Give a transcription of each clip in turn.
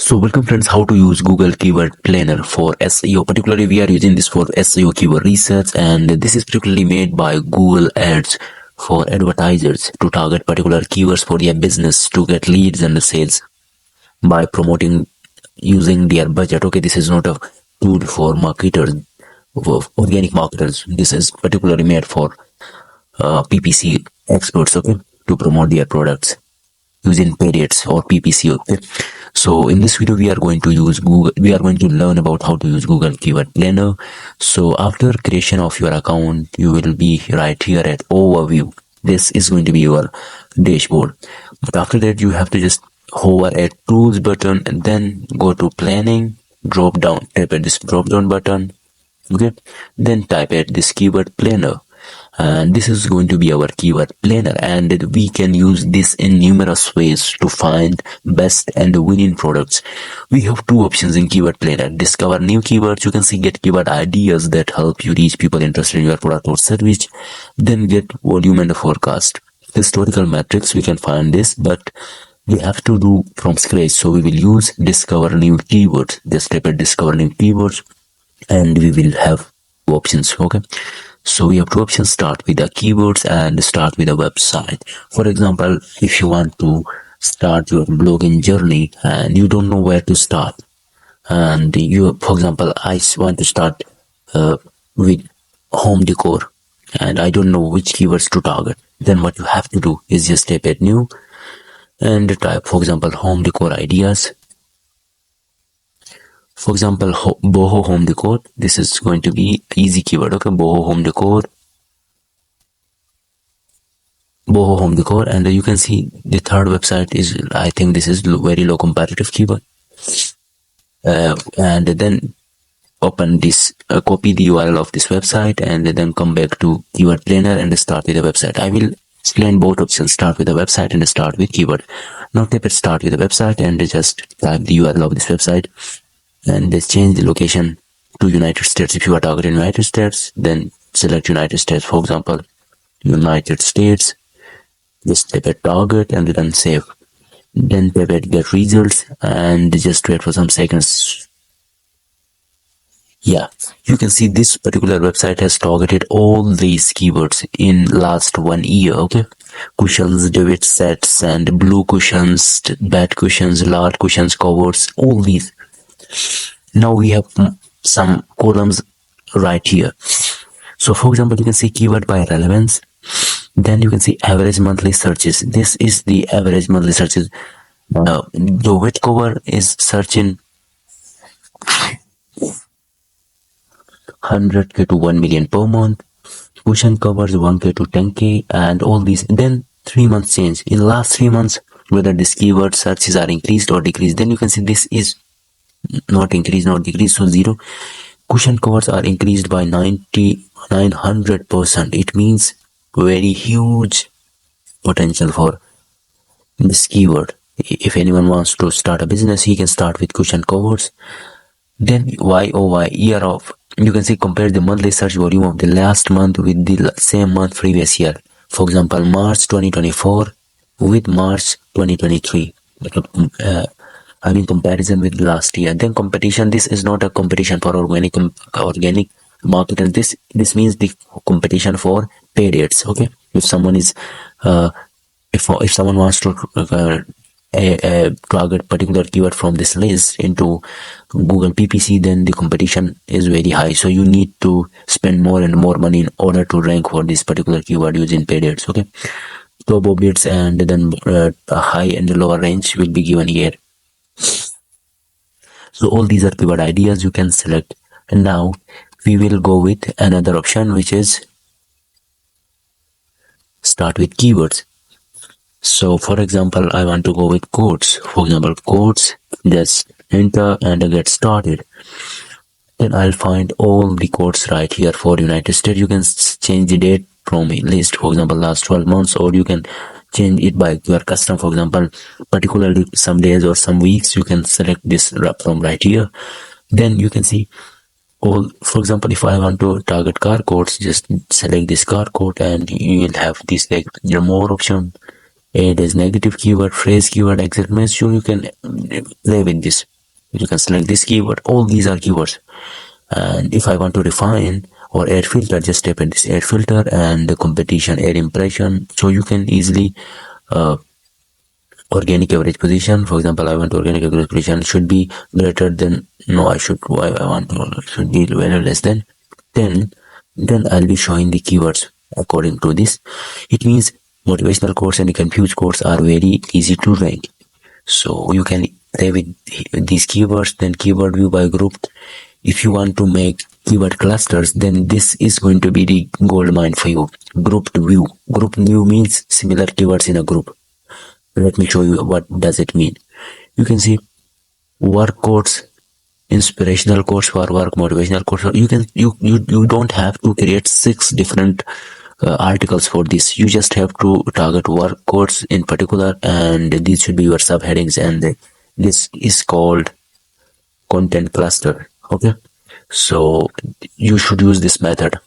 So welcome friends, how to use Google Keyword Planner for SEO. Particularly we are using this for SEO keyword research, and this is particularly made by Google Ads for advertisers to target particular keywords for their business to get leads and sales by promoting using their budget. Okay, this is not a tool for marketers, for organic marketers. This is particularly made for PPC experts, okay, to promote their products using paid ads or PPC. Okay, so in this video we are going to use Google. We are going to learn about how to use Google Keyword Planner. So after creation of your account, you will be right here at Overview. This is going to be your dashboard. But after that, you have to just hover at Tools button and then go to Planning. Drop down. Tap at this drop down button. Okay, then type at this Keyword Planner, and this is going to be our keyword planner, and we can use this in numerous ways to find best and winning products. We have two options in keyword planner: discover new keywords. You can see get keyword ideas that help you reach people interested in your product or service. Then get volume and forecast. Historical metrics, we can find this, but we have to do from scratch, so we will use discover new keywords. Just type at discover new keywords and we will have options. Okay, so we have two options: start with the keywords and start with a website. For example, if you want to start your blogging journey and you don't know where to start, and you, for example, I want to start with home decor and I don't know which keywords to target, then what you have to do is just type at new and type, for example, home decor ideas. For example, boho home decor. This is going to be easy keyword. Okay, boho home decor. Boho home decor, and you can see the third website is, I think this is very low comparative keyword. And then open this, copy the URL of this website, and then come back to keyword planner and start with the website. I will explain both options: start with the website and start with keyword. Now type at start with the website and just type the URL of this website. And let's change the location to United States. If you are targeting United States, then select United States. For example, United States. Just type at target and then save. Then type at get results and just wait for some seconds. Yeah, you can see this particular website has targeted all these keywords in last 1 year. Okay, cushions, David sets, and blue cushions, bed cushions, large cushions, covers, all these. Now we have some columns right here. So for example, you can see keyword by relevance. Then you can see average monthly searches. This is the average monthly searches. The wet cover is searching 100k to 1 million per month. Cushion covers 1k to 10k, and all these. Then 3 months change. In last 3 months, whether this keyword searches are increased or decreased. Then you can see this is not increased, not decreased, so 0. Cushion covers are increased by 900%. It means very huge potential for this keyword. If anyone wants to start a business, he can start with cushion covers. Then YOY, year of, you can see compare the monthly search volume of the last month with the same month previous year. For example, March 2024 with March 2023. I mean comparison with last year. Then competition. This is not a competition for organic market. This means the competition for paid ads. Okay, if someone is if someone wants to target particular keyword from this list into Google PPC, then the competition is very high. So you need to spend more and more money in order to rank for this particular keyword using paid ads. Okay, turbo bids, and then a high and lower range will be given here. So all these are keyword ideas you can select. And now we will go with another option, which is start with keywords. So for example, I want to go with quotes. For example, quotes, just enter and get started. Then I'll find all the quotes right here for United States. You can change the date from a list, for example, last 12 months, or you can change it by your custom. For example, particularly some days or some weeks, you can select this from right here. Then you can see all. For example, if I want to target car codes, just select this car code and you will have this like your more option. Add as negative keyword, phrase keyword, exact message. You can play with this. You can select this keyword. All these are keywords. And if I want to refine or add filter, just tap in this add filter and the competition add impression. So you can easily uh, organic average position. For example, I want organic average position should be greater than, no, I want to, should be very less than 10. Then I'll be showing the keywords according to this. It means motivational quotes and confused quotes are very easy to rank. So you can play with these keywords, then keyword view by group. If you want to make keyword clusters, then this is going to be the gold mine for you. Grouped view. Grouped view means similar keywords in a group. Let me show you what does it mean. You can see work quotes, inspirational quotes for work, motivational quotes. You don't have to create 6 different articles for this. You just have to target work quotes in particular, and these should be your subheadings, and this is called content cluster. Okay, so you should use this method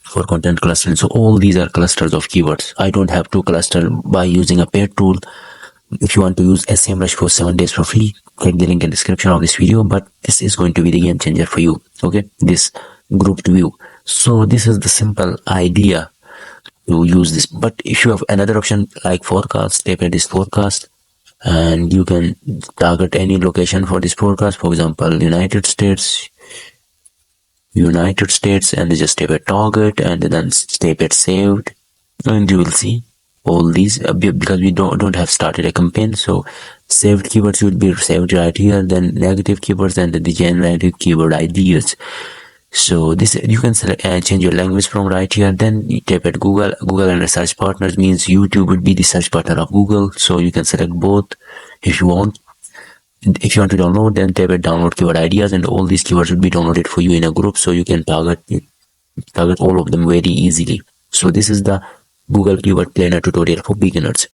for content clustering. So all these are clusters of keywords. I don't have to cluster by using a paid tool. If you want to use SEMrush for 7 days for free, click the link in the description of this video. But this is going to be the game changer for you. Okay, this grouped view. So this is the simple idea to use this. But if you have another option like forecast, tap at this forecast, and you can target any location for this forecast. For example, United States, and just tap at target, and then tap at saved, and you will see all these because we don't have started a campaign. So saved keywords will be saved right here, then negative keywords and the generated keyword ideas. So this you can select and change your language from right here. Then you tap at Google and the search partners means YouTube would be the search partner of Google, so you can select both if you want. If you want to download, then tap at download keyword ideas, and all these keywords will be downloaded for you in a group, so you can target all of them very easily. So this is the Google Keyword Planner tutorial for beginners.